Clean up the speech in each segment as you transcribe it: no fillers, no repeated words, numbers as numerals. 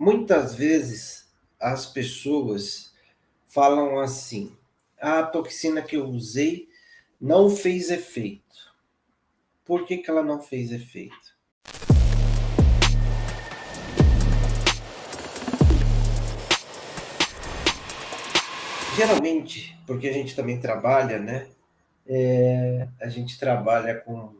Muitas vezes as pessoas falam assim: "A toxina que eu usei não fez efeito". Por que que ela não fez efeito? Geralmente, porque a gente também trabalha, né, a gente trabalha com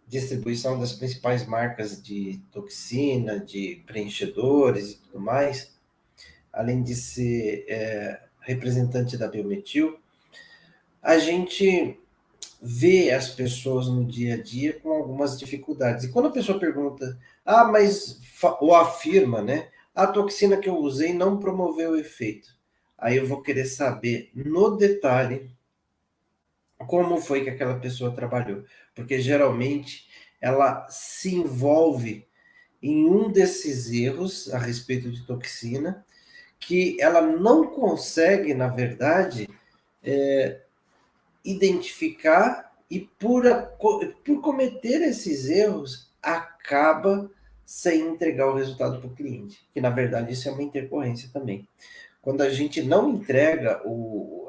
distribuição das principais marcas de toxina, de preenchedores e tudo mais, além de ser, representante da Biometil, a gente vê as pessoas no dia a dia com algumas dificuldades. E quando a pessoa pergunta, mas ou afirma, né? A toxina que eu usei não promoveu efeito. Aí eu vou querer saber no detalhe como foi que aquela pessoa trabalhou, porque geralmente ela se envolve em um desses erros a respeito de toxina, que ela não consegue, na verdade, identificar e por cometer esses erros, acaba sem entregar o resultado para o cliente, que na verdade isso é uma intercorrência também. Quando a gente não entrega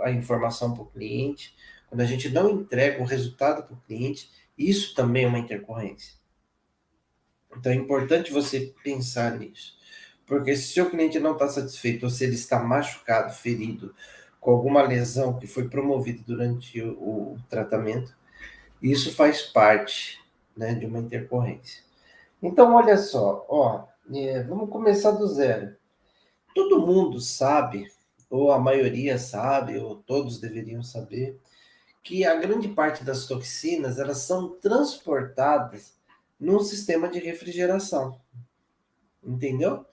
a informação para o cliente, quando a gente não entrega o resultado para o cliente, isso também é uma intercorrência. Então é importante você pensar nisso. Porque se o seu cliente não está satisfeito ou se ele está machucado, ferido, com alguma lesão que foi promovida durante o tratamento, isso faz parte, né, de uma intercorrência. Então, olha só, vamos começar do zero. Todo mundo sabe, ou a maioria sabe, ou todos deveriam saber, que a grande parte das toxinas elas são transportadas num sistema de refrigeração, entendeu?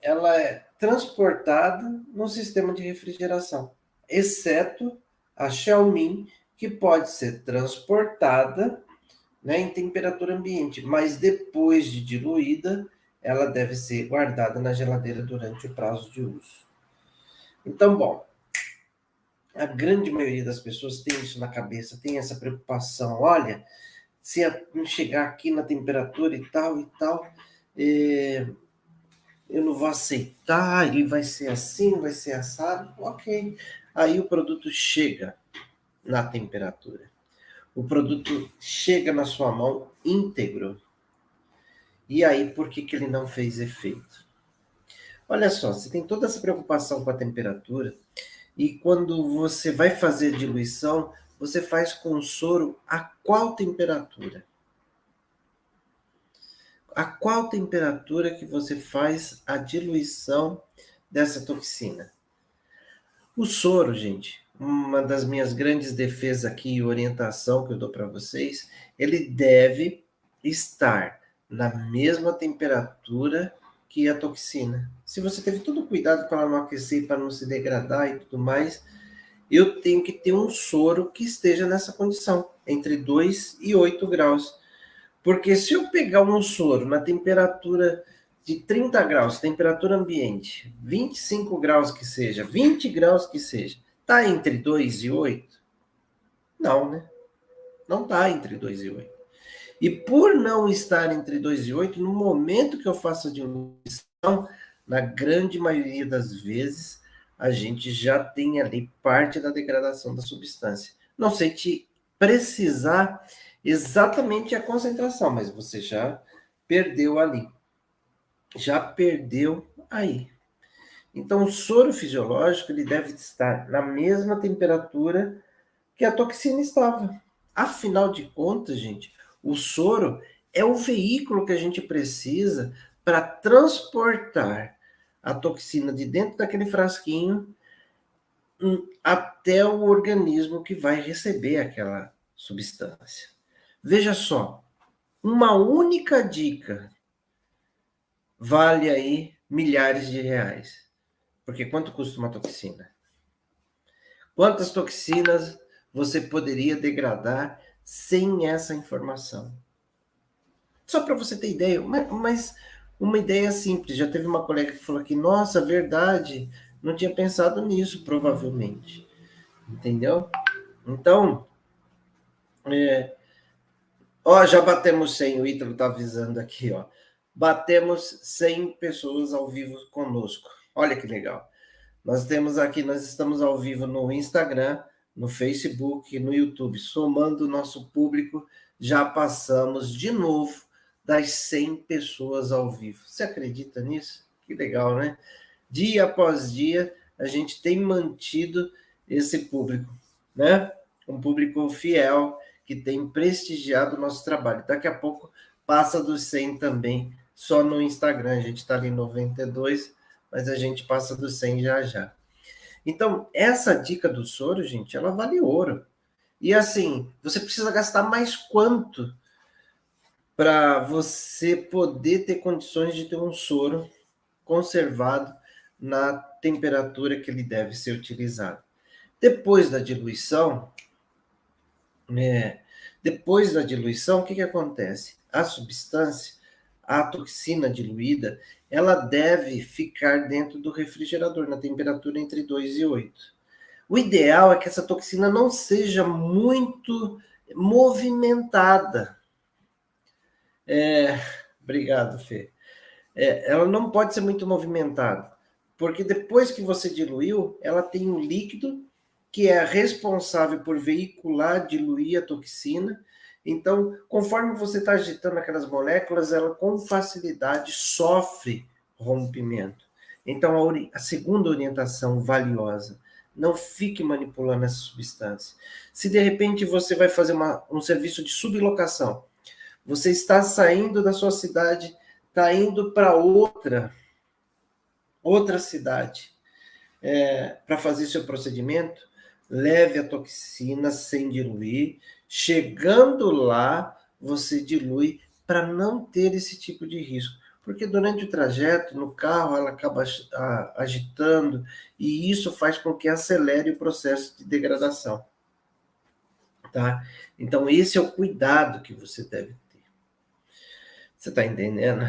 Ela é transportada no sistema de refrigeração, exceto a Xiaomi, que pode ser transportada, né, em temperatura ambiente, mas depois de diluída, ela deve ser guardada na geladeira durante o prazo de uso. Então, bom, a grande maioria das pessoas tem isso na cabeça, tem essa preocupação. Olha, se não chegar aqui na temperatura e tal, eh, eu não vou aceitar, e vai ser assim, vai ser assado. Ok. Aí o produto chega na temperatura. O produto chega na sua mão íntegro. E aí, por que que ele não fez efeito? Olha só, você tem toda essa preocupação com a temperatura, e quando você vai fazer diluição, você faz com soro a qual temperatura? A qual temperatura que você faz a diluição dessa toxina? O soro, gente, uma das minhas grandes defesas aqui e orientação que eu dou para vocês, ele deve estar na mesma temperatura que a toxina. Se você teve todo o cuidado para não aquecer, para não se degradar e tudo mais, eu tenho que ter um soro que esteja nessa condição, entre 2 e 8 graus. Porque se eu pegar um soro na temperatura de 30 graus, temperatura ambiente, 25 graus que seja, 20 graus que seja, está entre 2 e 8? Não, né? Não está entre 2 e 8. E por não estar entre 2 e 8, no momento que eu faço a diluição, na grande maioria das vezes, a gente já tem ali parte da degradação da substância. Não sei te precisar exatamente a concentração, mas você já perdeu ali. Já perdeu aí. Então, o soro fisiológico ele deve estar na mesma temperatura que a toxina estava. Afinal de contas, gente, o soro é o veículo que a gente precisa para transportar a toxina de dentro daquele frasquinho até o organismo que vai receber aquela substância. Veja só, uma única dica vale aí milhares de reais. Porque quanto custa uma toxina? Quantas toxinas você poderia degradar sem essa informação? Só para você ter ideia, mas uma ideia simples. Já teve uma colega que falou aqui, nossa, verdade, não tinha pensado nisso, provavelmente. Entendeu? Então, já batemos 100, o Ítalo está avisando aqui, ó. batemos 100 pessoas ao vivo conosco. Olha que legal. Nós estamos ao vivo no Instagram, no Facebook, no YouTube. Somando o nosso público, já passamos de novo das 100 pessoas ao vivo. Você acredita nisso? Que legal, né? Dia após dia, a gente tem mantido esse público, né? Um público fiel que tem prestigiado o nosso trabalho. Daqui a pouco passa dos 100 também, só no Instagram. A gente está ali em 92, mas a gente passa dos 100 já já. Então, essa dica do soro, gente, ela vale ouro. E assim, você precisa gastar mais quanto para você poder ter condições de ter um soro conservado na temperatura que ele deve ser utilizado. Depois da diluição, o que acontece? A substância, a toxina diluída, ela deve ficar dentro do refrigerador, na temperatura entre 2 e 8. O ideal é que essa toxina não seja muito movimentada. Obrigado, Fê. Ela não pode ser muito movimentada, porque depois que você diluiu, ela tem um líquido que é responsável por veicular, diluir a toxina. Então, conforme você está agitando aquelas moléculas, ela com facilidade sofre rompimento. Então, a segunda orientação valiosa, não fique manipulando essa substância. Se de repente você vai fazer um serviço de sublocação, você está saindo da sua cidade, está indo para outra cidade para fazer seu procedimento, leve a toxina sem diluir. Chegando lá, você dilui para não ter esse tipo de risco. Porque durante o trajeto, no carro, ela acaba agitando e isso faz com que acelere o processo de degradação. Tá? Então, esse é o cuidado que você deve ter. Você está entendendo?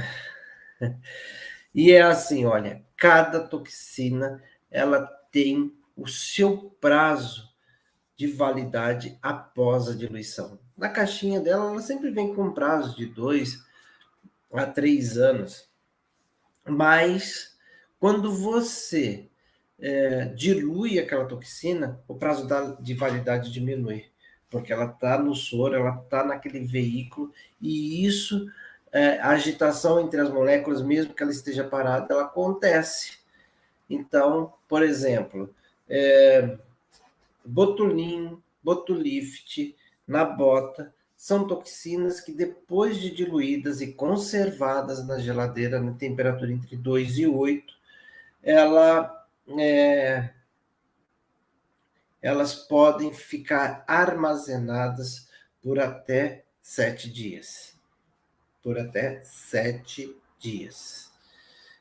E é assim, olha, cada toxina, ela tem o seu prazo de validade após a diluição. Na caixinha dela, ela sempre vem com um prazo de 2 a 3 anos. Mas, quando você dilui aquela toxina, o prazo de validade diminui. Porque ela está no soro, ela está naquele veículo, e isso, a agitação entre as moléculas, mesmo que ela esteja parada, ela acontece. Então, por exemplo, Botulim, Botulift, Nabota, são toxinas que depois de diluídas e conservadas na geladeira na temperatura entre 2 e 8, elas podem ficar armazenadas por até 7 dias. Por até 7 dias.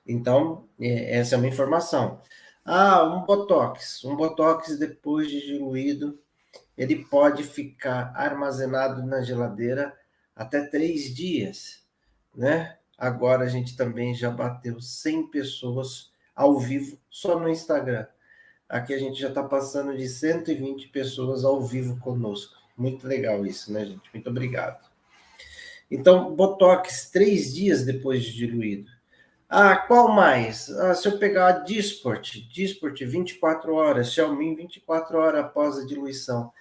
Então, essa é uma informação. Um Botox. Um Botox, depois de diluído, ele pode ficar armazenado na geladeira até 3 dias, né? Agora a gente também já bateu 100 pessoas ao vivo só no Instagram. Aqui a gente já está passando de 120 pessoas ao vivo conosco. Muito legal isso, né, gente? Muito obrigado. Então, Botox 3 dias depois de diluído. Qual mais? Se eu pegar a Dysport 24 horas, Xiaomi 24 horas após a diluição.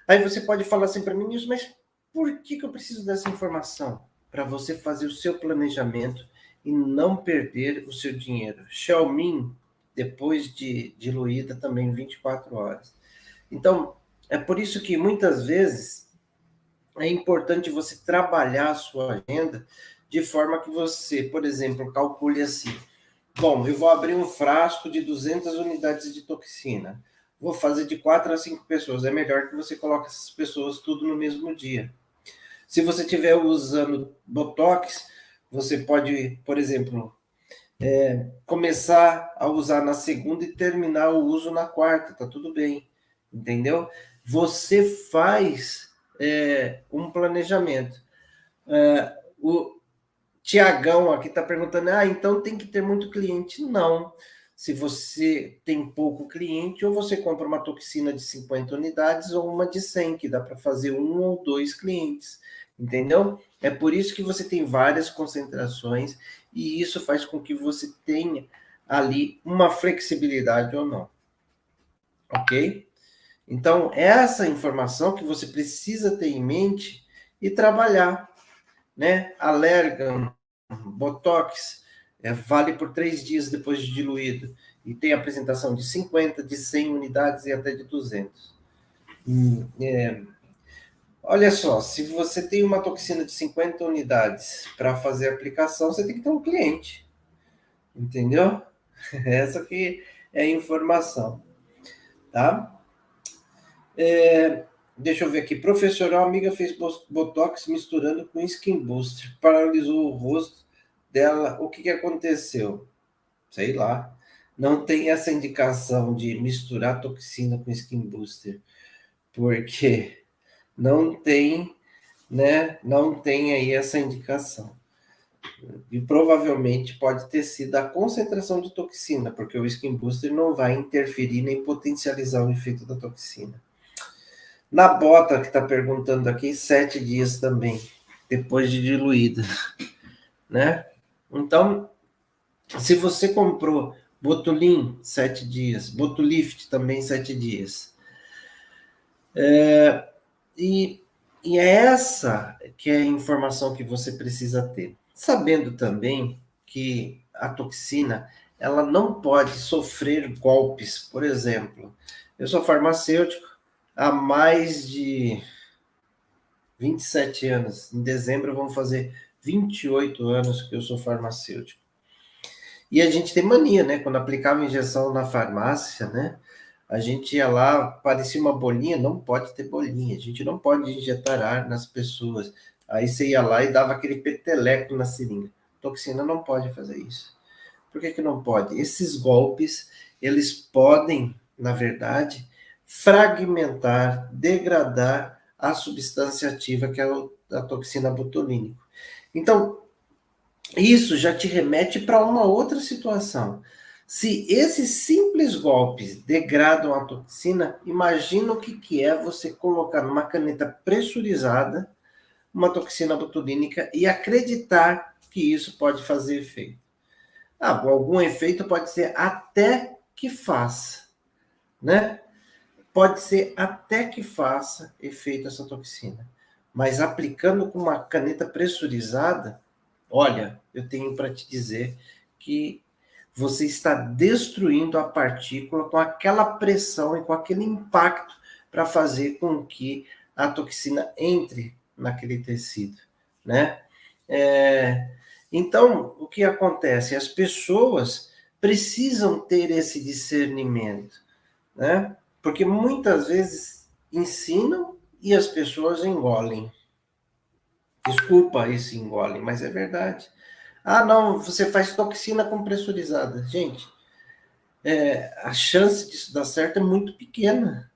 Aí você pode falar assim para mim, mas por que eu preciso dessa informação? Para você fazer o seu planejamento e não perder o seu dinheiro. Xiaomi, depois de diluída, também 24 horas. Então, é por isso que muitas vezes é importante você trabalhar a sua agenda de forma que você, por exemplo, calcule assim: bom, eu vou abrir um frasco de 200 unidades de toxina. Vou fazer de 4 a 5 pessoas. É melhor que você coloque essas pessoas tudo no mesmo dia. Se você estiver usando Botox, você pode, por exemplo, começar a usar na segunda e terminar o uso na quarta. Tá tudo bem, entendeu? Você faz um planejamento. O Tiagão aqui está perguntando, então tem que ter muito cliente. Não. Se você tem pouco cliente, ou você compra uma toxina de 50 unidades ou uma de 100, que dá para fazer 1 ou 2 clientes. entendeu? É por isso que você tem várias concentrações e isso faz com que você tenha ali uma flexibilidade ou não, ok? Então, essa informação que você precisa ter em mente e trabalhar, né? Allergan, Botox, vale por 3 dias depois de diluído. E tem apresentação de 50, de 100 unidades e até de 200. Olha só, se você tem uma toxina de 50 unidades para fazer a aplicação, você tem que ter um cliente, entendeu? Essa que é a informação, tá? Deixa eu ver aqui. Professoral, amiga fez Botox misturando com Skin Booster. Paralisou o rosto dela. O que, que aconteceu? Sei lá. Não tem essa indicação de misturar toxina com Skin Booster. Porque não tem, né? Não tem aí essa indicação. E provavelmente pode ter sido a concentração de toxina, porque o Skin Booster não vai interferir nem potencializar o efeito da toxina. Na bota, que está perguntando aqui, 7 dias também, depois de diluída, né? Então, se você comprou Botulim, 7 dias, Botulift também 7 dias. E, e é essa que é a informação que você precisa ter. Sabendo também que a toxina, ela não pode sofrer golpes. Por exemplo, eu sou farmacêutico há mais de 27 anos. Em dezembro vão fazer 28 anos que eu sou farmacêutico. E a gente tem mania, né? Quando aplicava injeção na farmácia, né? A gente ia lá, parecia uma bolinha, não pode ter bolinha. A gente não pode injetar ar nas pessoas. Aí você ia lá e dava aquele peteleco na seringa. Toxina não pode fazer isso. Por que que não pode? Esses golpes, eles podem, na verdade, fragmentar, degradar a substância ativa que é a toxina botulínica. Então, isso já te remete para uma outra situação. Se esses simples golpes degradam a toxina, imagina o que é você colocar numa caneta pressurizada uma toxina botulínica e acreditar que isso pode fazer efeito. Algum efeito pode ser até que faça, né? Pode ser até que faça efeito essa toxina. Mas aplicando com uma caneta pressurizada, olha, eu tenho para te dizer que você está destruindo a partícula com aquela pressão e com aquele impacto para fazer com que a toxina entre naquele tecido, né? Então, o que acontece? As pessoas precisam ter esse discernimento, né? Porque muitas vezes ensinam e as pessoas engolem. Desculpa esse engole, mas é verdade. Não, você faz toxina com pressurizada. Gente, a chance disso dar certo é muito pequena.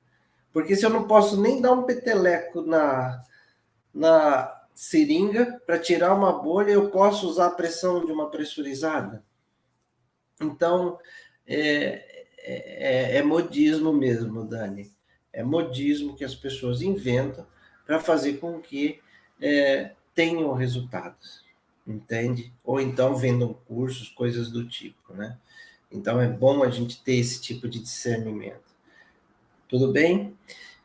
Porque se eu não posso nem dar um peteleco na seringa para tirar uma bolha, eu posso usar a pressão de uma pressurizada? Então, é modismo mesmo, Dani. É modismo que as pessoas inventam para fazer com que tenham resultados, entende? Ou então vendam cursos, coisas do tipo, né? Então é bom a gente ter esse tipo de discernimento. Tudo bem?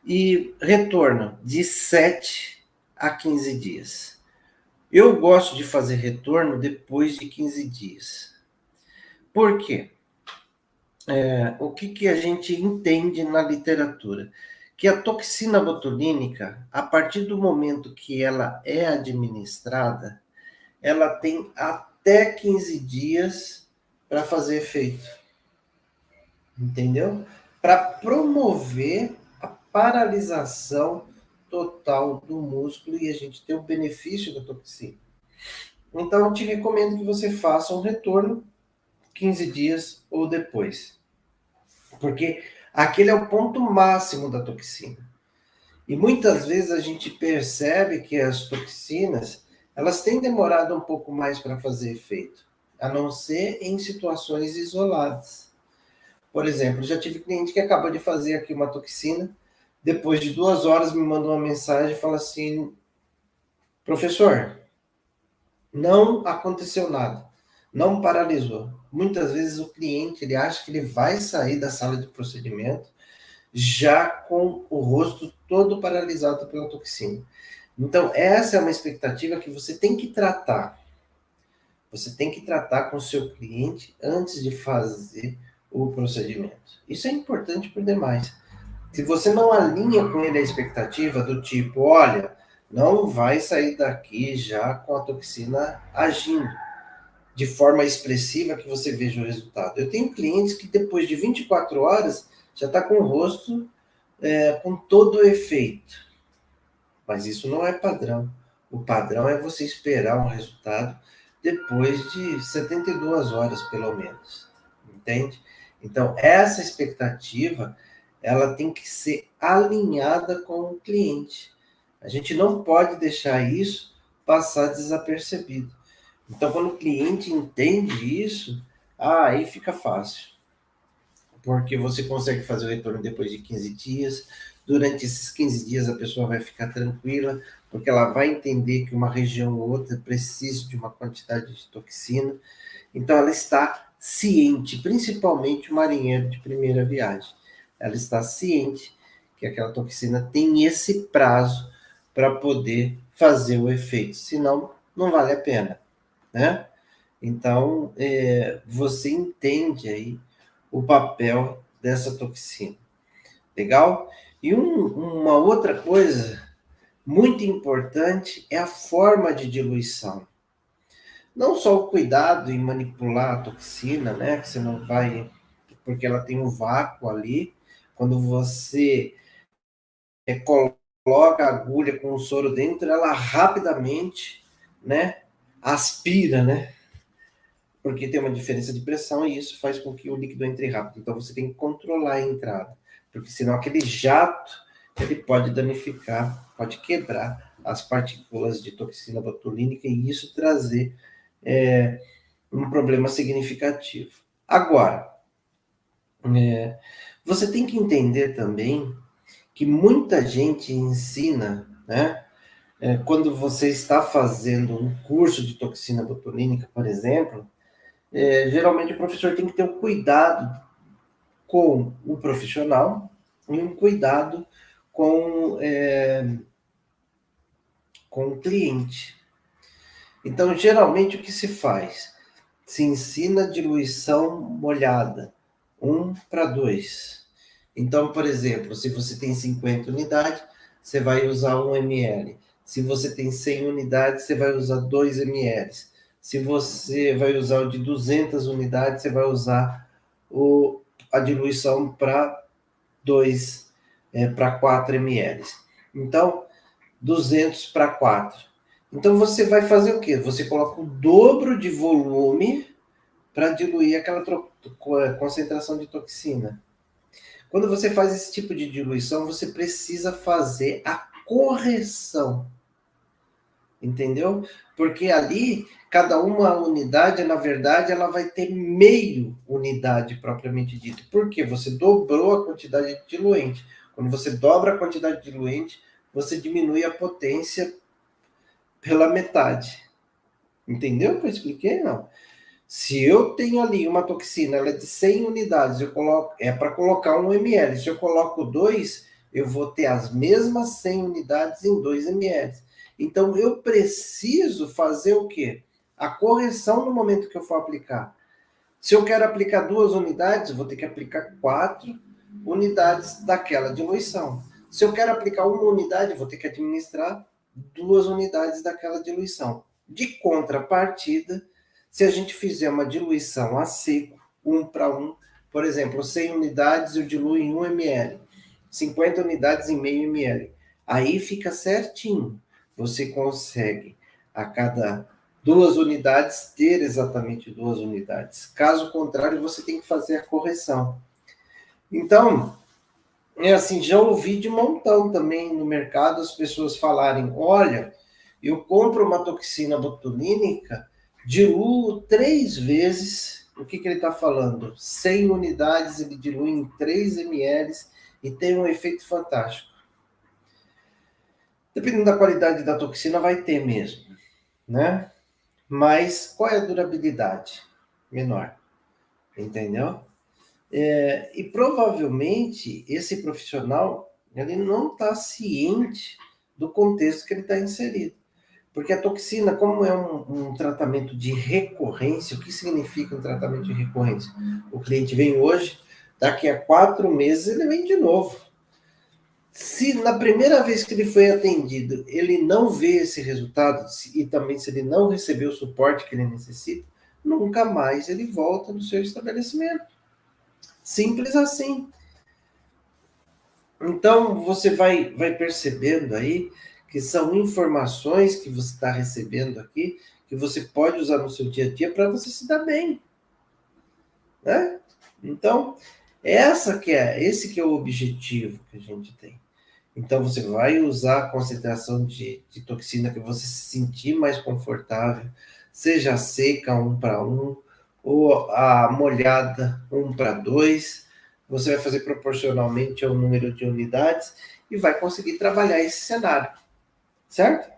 E retorno de 7 a 15 dias. Eu gosto de fazer retorno depois de 15 dias. Por quê? O que a gente entende na literatura? Que a toxina botulínica, a partir do momento que ela é administrada, ela tem até 15 dias para fazer efeito. Entendeu? Para promover a paralisação total do músculo e a gente ter o benefício da toxina. Então, eu te recomendo que você faça um retorno 15 dias ou depois. Porque aquele é o ponto máximo da toxina. E muitas vezes a gente percebe que as toxinas, elas têm demorado um pouco mais para fazer efeito, a não ser em situações isoladas. Por exemplo, já tive cliente que acabou de fazer aqui uma toxina, depois de 2 horas me mandou uma mensagem e fala assim, Professor, não aconteceu nada, não paralisou. Muitas vezes o cliente ele acha que ele vai sair da sala de procedimento já com o rosto todo paralisado pela toxina. Então, essa é uma expectativa que você tem que tratar. Você tem que tratar com o seu cliente antes de fazer o procedimento. Isso é importante por demais. Se você não alinha com ele a expectativa do tipo, olha, não vai sair daqui já com a toxina agindo de forma expressiva que você veja o resultado. Eu tenho clientes que depois de 24 horas já está com o rosto com todo o efeito. Mas isso não é padrão. O padrão é você esperar um resultado depois de 72 horas, pelo menos. Entende? Então, essa expectativa, ela tem que ser alinhada com o cliente. A gente não pode deixar isso passar desapercebido. Então, quando o cliente entende isso, aí fica fácil, porque você consegue fazer o retorno depois de 15 dias. Durante esses 15 dias a pessoa vai ficar tranquila, porque ela vai entender que uma região ou outra precisa de uma quantidade de toxina. Então ela está ciente, principalmente o marinheiro de primeira viagem. Ela está ciente que aquela toxina tem esse prazo para poder fazer o efeito, senão não vale a pena, né? Então, você entende aí o papel dessa toxina. Legal? E uma outra coisa muito importante é a forma de diluição. Não só o cuidado em manipular a toxina, né? Que você não vai. Porque ela tem um vácuo ali. Quando você coloca a agulha com o soro dentro, ela rapidamente, né? Aspira, né? Porque tem uma diferença de pressão e isso faz com que o líquido entre rápido. Então você tem que controlar a entrada, porque senão aquele jato ele pode danificar, pode quebrar as partículas de toxina botulínica e isso trazer um problema significativo. Agora, você tem que entender também que muita gente ensina, né? Quando você está fazendo um curso de toxina botulínica, por exemplo, geralmente o professor tem que ter um cuidado com o profissional e um cuidado com o cliente. Então, geralmente, o que se faz? Se ensina diluição molhada, 1:2. Então, por exemplo, se você tem 50 unidades, você vai usar 1 ml. Se você tem 100 unidades, você vai usar 2 ml. Se você vai usar o de 200 unidades, você vai usar a diluição para 4 ml. Então, 200 para 4. Então você vai fazer o quê? Você coloca o dobro de volume para diluir aquela concentração de toxina. Quando você faz esse tipo de diluição, você precisa fazer a correção. Entendeu? Porque ali, cada uma unidade, na verdade, ela vai ter meio unidade propriamente dito. Porque você dobrou a quantidade de diluente. Quando você dobra a quantidade de diluente, você diminui a potência pela metade. Entendeu o que eu expliquei? Não. Se eu tenho ali uma toxina, ela é de 100 unidades, é para colocar 1 ml. Se eu coloco 2, eu vou ter as mesmas 100 unidades em 2 ml. Então, eu preciso fazer o quê? A correção no momento que eu for aplicar. Se eu quero aplicar 2 unidades, eu vou ter que aplicar 4 unidades daquela diluição. Se eu quero aplicar 1 unidade, eu vou ter que administrar 2 unidades daquela diluição. De contrapartida, se a gente fizer uma diluição a seco, 1:1, por exemplo, 100 unidades eu diluo em 1 ml, 50 unidades em meio ml. Aí fica certinho. Você consegue a cada 2 unidades ter exatamente 2 unidades. Caso contrário, você tem que fazer a correção. Então, assim, já ouvi de montão também no mercado as pessoas falarem: olha, eu compro uma toxina botulínica, diluo 3 vezes. O que ele está falando? 100 unidades ele dilui em 3 ml e tem um efeito fantástico. Dependendo da qualidade da toxina, vai ter mesmo, né? Mas qual é a durabilidade? Menor, entendeu? E provavelmente esse profissional ele não está ciente do contexto que ele está inserido. Porque a toxina, como é um tratamento de recorrência, o que significa um tratamento de recorrência? O cliente vem hoje, daqui a 4 meses ele vem de novo. Se na primeira vez que ele foi atendido, ele não vê esse resultado, e também se ele não recebeu o suporte que ele necessita, nunca mais ele volta no seu estabelecimento. Simples assim. Então, você vai percebendo aí que são informações que você está recebendo aqui, que você pode usar no seu dia a dia para você se dar bem, né? Então, esse que é o objetivo que a gente tem. Então, você vai usar a concentração de toxina que você se sentir mais confortável, seja seca 1 para 1, ou a molhada 1 para 2. Você vai fazer proporcionalmente ao número de unidades e vai conseguir trabalhar esse cenário, certo?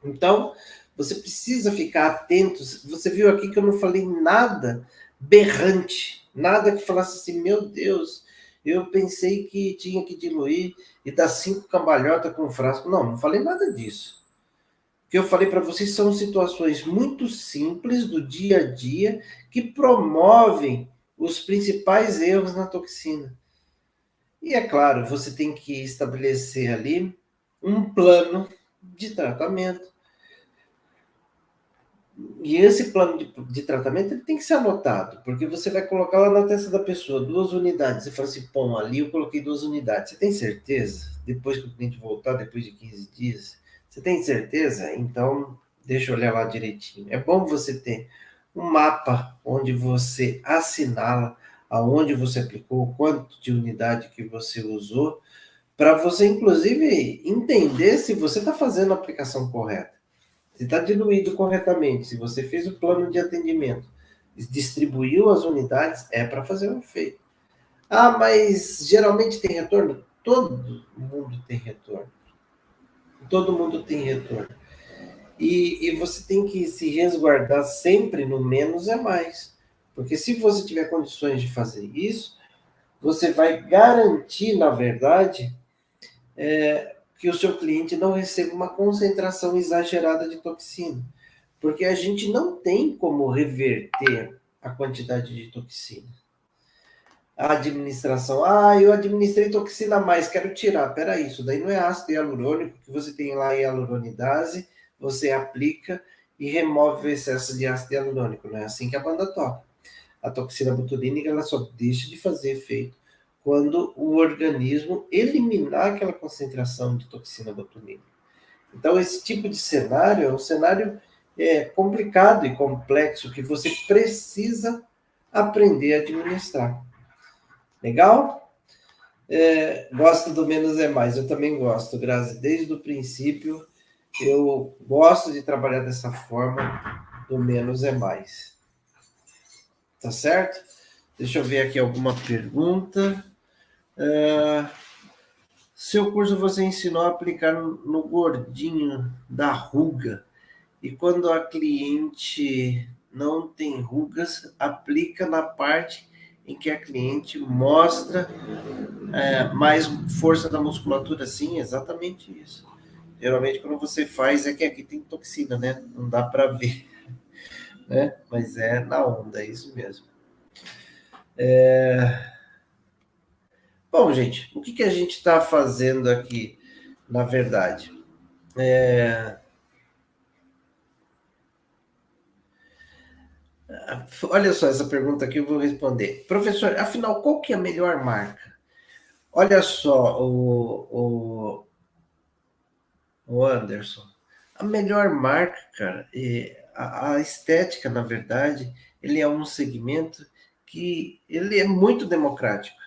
Então, você precisa ficar atento. Você viu aqui que eu não falei nada berrante, nada que falasse assim, meu Deus, eu pensei que tinha que diluir e dar 5 cambalhotas com um frasco. Não, não falei nada disso. O que eu falei para vocês são situações muito simples do dia a dia que promovem os principais erros na toxina. E é claro, você tem que estabelecer ali um plano de tratamento. E esse plano de tratamento ele tem que ser anotado, porque você vai colocar lá na testa da pessoa 2 unidades. Você fala assim, pô, ali eu coloquei 2 unidades. Você tem certeza? Depois que o cliente voltar, depois de 15 dias, você tem certeza? Então, deixa eu olhar lá direitinho. É bom você ter um mapa onde você assinala aonde você aplicou, quanto de unidade que você usou, para você, inclusive, entender se você está fazendo a aplicação correta. Se está diluído corretamente, se você fez o plano de atendimento, distribuiu as unidades, é para fazer o efeito. Ah, mas geralmente tem retorno? Todo mundo tem retorno. Todo mundo tem retorno. E você tem que se resguardar sempre no menos é mais. Porque se você tiver condições de fazer isso, você vai garantir, na verdade, que o seu cliente não receba uma concentração exagerada de toxina. Porque a gente não tem como reverter a quantidade de toxina. A administração, eu administrei toxina a mais, quero tirar. Peraí, isso daí não é ácido hialurônico, que você tem lá hialuronidase, você aplica e remove o excesso de ácido hialurônico. Não é assim que a banda toca. A toxina botulínica ela só deixa de fazer efeito quando o organismo eliminar aquela concentração de toxina botulínica. Então, esse tipo de cenário é um cenário complicado e complexo que você precisa aprender a administrar. Legal? Gosto do menos é mais. Eu também gosto, Grazi. Desde o princípio, eu gosto de trabalhar dessa forma, do menos é mais. Tá certo? Deixa eu ver aqui alguma pergunta. Seu curso você ensinou a aplicar no gordinho da ruga. E quando a cliente não tem rugas, aplica na parte em que a cliente mostra mais força da musculatura. Sim, exatamente isso. Geralmente quando você faz é que aqui tem toxina, né? Não dá para ver, né? Mas é na onda, é isso mesmo. Bom, gente, o que a gente está fazendo aqui, na verdade? Olha só, essa pergunta aqui eu vou responder. Professor, afinal, qual que é a melhor marca? Olha só, o Anderson. A melhor marca, cara, a estética, na verdade, ele é um segmento que ele é muito democrático.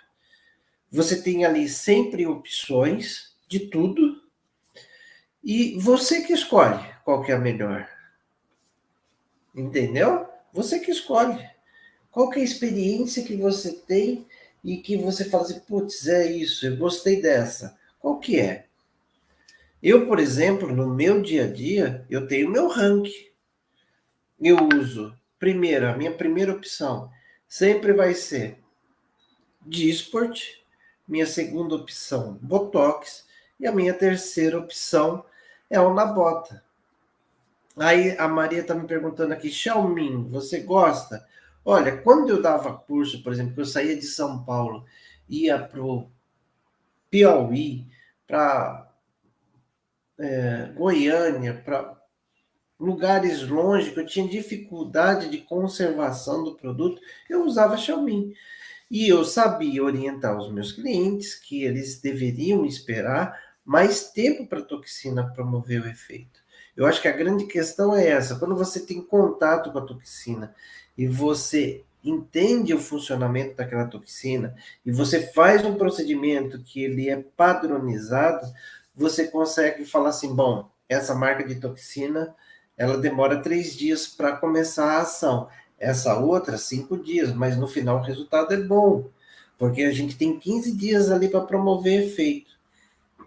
Você tem ali sempre opções de tudo e você que escolhe qual que é a melhor. Entendeu? Você que escolhe. Qual que é a experiência que você tem e que você fala assim, putz, é isso, eu gostei dessa. Qual que é? Eu, por exemplo, no meu dia a dia, eu tenho meu ranking. Eu uso, primeiro, a minha primeira opção sempre vai ser Dysport, minha segunda opção, Botox, e a minha terceira opção é o Nabota. Aí a Maria está me perguntando aqui, Xiaomin, você gosta? Olha, quando eu dava curso, por exemplo, que eu saía de São Paulo, ia para o Piauí, para Goiânia, para lugares longe que eu tinha dificuldade de conservação do produto, eu usava Xiaomi. E eu sabia orientar os meus clientes que eles deveriam esperar mais tempo para a toxina promover o efeito. Eu acho que a grande questão é essa: quando você tem contato com a toxina e você entende o funcionamento daquela toxina e você faz um procedimento que ele é padronizado, você consegue falar assim, bom, essa marca de toxina, ela demora 3 dias para começar a ação. Essa outra, 5 dias, mas no final o resultado é bom, porque a gente tem 15 dias ali para promover efeito.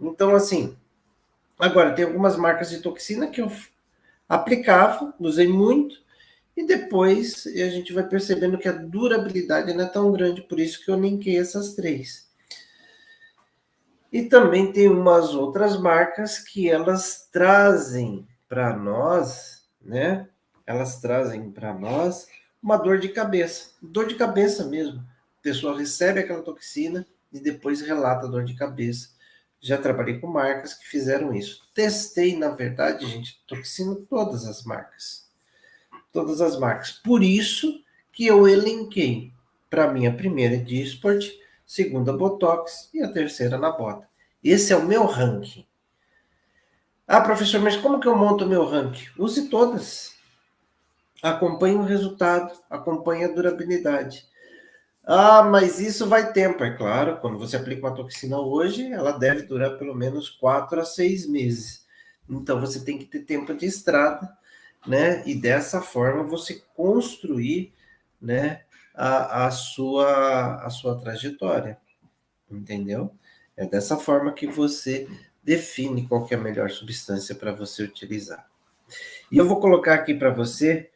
Então, assim, agora tem algumas marcas de toxina que eu aplicava, usei muito, e depois a gente vai percebendo que a durabilidade não é tão grande, por isso que eu linkei essas três. E também tem umas outras marcas que elas trazem para nós, né? Elas trazem para nós uma dor de cabeça mesmo. A pessoa recebe aquela toxina e depois relata dor de cabeça. Já trabalhei com marcas que fizeram isso. Testei, na verdade, gente, toxina todas as marcas. Todas as marcas. Por isso que eu elenquei para mim a primeira é Dysport, segunda Botox e a terceira na bota. Esse é o meu ranking. Ah, professor, mas como que eu monto o meu ranking? Use todas. Acompanhe o resultado, acompanhe a durabilidade. Ah, mas isso vai tempo, é claro. Quando você aplica uma toxina hoje, ela deve durar pelo menos 4 a 6 meses. Então você tem que ter tempo de estrada, né? E dessa forma você construir, né, a sua trajetória, entendeu? É dessa forma que você define qual que é a melhor substância para você utilizar. E eu vou colocar aqui para você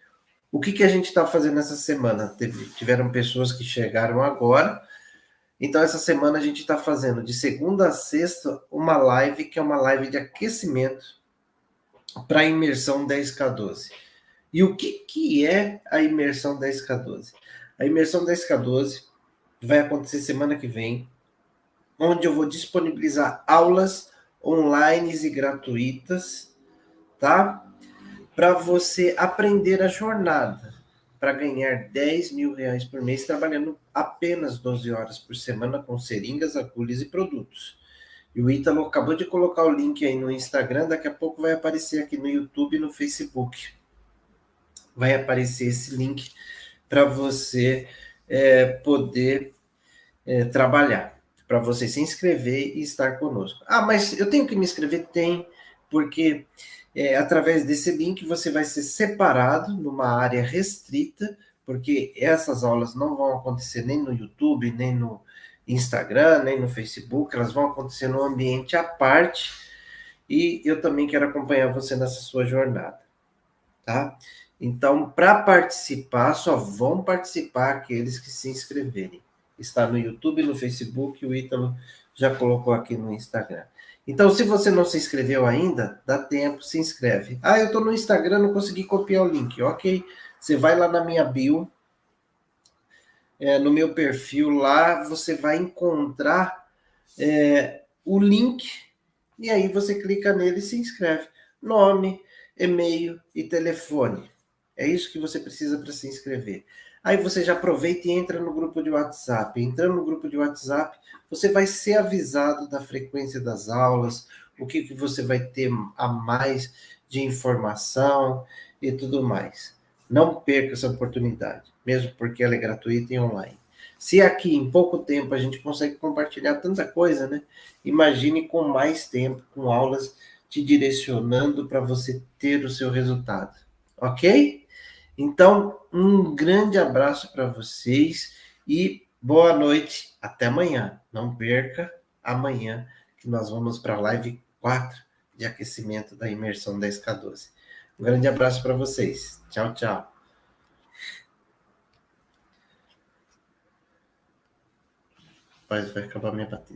o que, que a gente está fazendo essa semana. Tiveram pessoas que chegaram agora, então essa semana a gente está fazendo de segunda a sexta uma live que é uma live de aquecimento para a imersão 10K12. E o que, que é a imersão 10K12? A imersão 10K12 vai acontecer semana que vem, onde eu vou disponibilizar aulas online e gratuitas, tá? Para você aprender a jornada, para ganhar 10 mil reais por mês, trabalhando apenas 12 horas por semana com seringas, agulhas e produtos. E o Ítalo acabou de colocar o link aí no Instagram, daqui a pouco vai aparecer aqui no YouTube e no Facebook. Vai aparecer esse link para você poder trabalhar, para você se inscrever e estar conosco. Ah, mas eu tenho que me inscrever? Tem, porque através desse link você vai ser separado numa área restrita, porque essas aulas não vão acontecer nem no YouTube, nem no Instagram, nem no Facebook, elas vão acontecer num ambiente à parte, e eu também quero acompanhar você nessa sua jornada, tá? Então, para participar, só vão participar aqueles que se inscreverem. Está no YouTube, no Facebook, o Ítalo já colocou aqui no Instagram. Então, se você não se inscreveu ainda, dá tempo, se inscreve. Ah, eu estou no Instagram, não consegui copiar o link. Ok, você vai lá na minha bio, no meu perfil, lá você vai encontrar o link e aí você clica nele e se inscreve. Nome, e-mail e telefone. É isso que você precisa para se inscrever. Aí você já aproveita e entra no grupo de WhatsApp. Entrando no grupo de WhatsApp, você vai ser avisado da frequência das aulas, o que, que você vai ter a mais de informação e tudo mais. Não perca essa oportunidade, mesmo porque ela é gratuita e online. Se aqui em pouco tempo a gente consegue compartilhar tanta coisa, né? Imagine com mais tempo, com aulas te direcionando para você ter o seu resultado. Ok? Então, um grande abraço para vocês e boa noite. Até amanhã. Não perca amanhã, que nós vamos para a live 4 de aquecimento da imersão 10K12. Um grande abraço para vocês. Tchau, tchau. Vai acabar minha bateria.